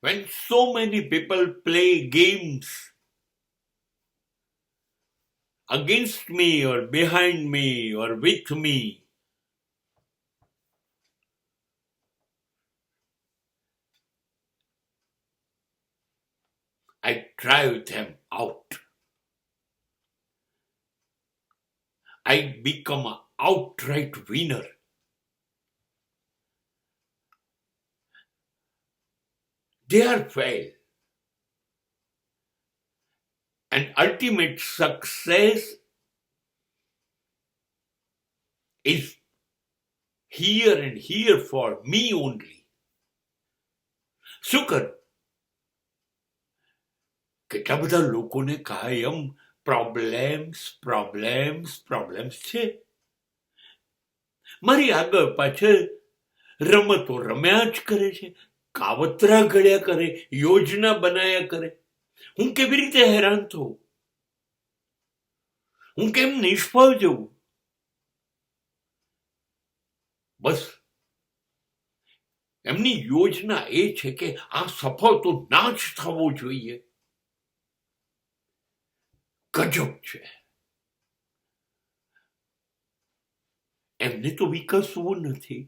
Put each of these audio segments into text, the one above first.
when so many people play games against me or behind me or with me, I drive them out. I become an outright winner. Their fail and ultimate success is here and here for me only. શું કર? કેટલા બધા લોકોને કાયમ problems છે. મારી આગળ પાછળ રમતો રમ્યા જ કરે છે, કાવતરા ઘડ્યા કરે, યોજના બનાયા કરે. હું કેવી રીતે હેરાન થઉં? હું કેમ નિષ્ફળ જઉં? બસ એમની યોજના એ છે કે આ સફળ તો ના જ થવો જોઈએ. ગજબ છે. એમને તો વિકસવું નથી.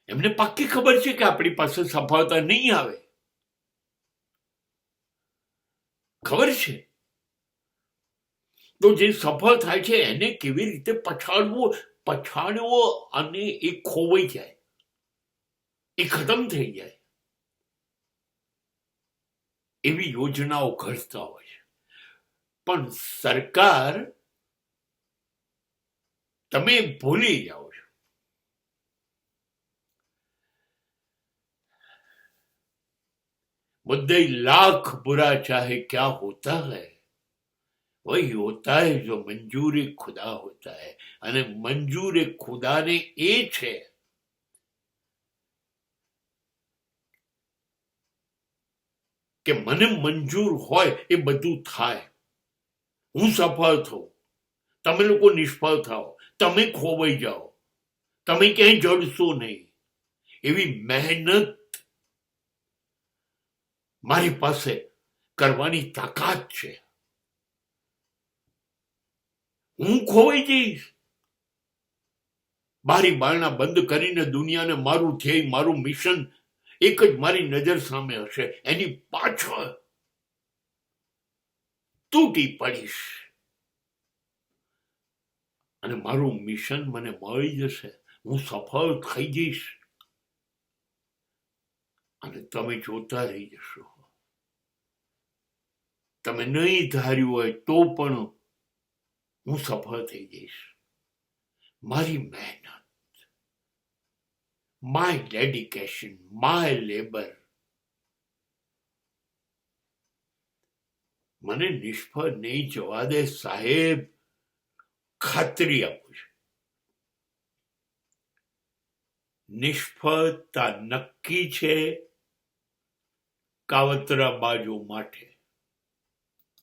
એમને પાક્કી ખબર છે કે આપણી પાસે સફળતા નહીં આવે. ખબર છે. તો જે સફળ થાય છે એને કેવી રીતે પછાડવો અને એ ખોવાઈ જાય, એ ખતમ થઈ જાય, એવી યોજનાઓ ઘડતા હોય છે. પણ સરકાર, તમે ભૂલી જાઓ છો. मुद्दे लाख बुरा चाहे क्या होता है, वही होता है जो मंजूर खुदा होता है. અને મંજૂર ખુદાને એ છે કે મને મંજૂર હોય એ બધું થાય. હું સફળ થઉં, તમે લોકો નિષ્ફળ થાઓ, તમે ખોવાઈ જાઓ, તમે ક્યાંય જડશો નહીં, એવી મહેનત મારી પાસે કરવાની તાકાત છે. હું ખોવાઈ જઈશ. બારી બારણા બંધ કરીને દુનિયાને મારું ધ્યેય, મારું મિશન એક જ મારી નજર સામે હશે, એની પાછળ તૂટી પડીશ અને મારું મિશન મને મળી જશે. હું સફળ થઈ જઈશ અને તમે જોતા રહી જશો. તમે નહીં ધાર્યું હોય તો પણ હું સફળ થઈ જઈશ. મારી મહેનત, માય ડેડિકેશન, માય લેબર મને નિષ્ફળ નહીં જવા દે સાહેબ. ખાતરી આપું છું, નિષ્ફળતા નક્કી છે કાવતરાબાજો માટે.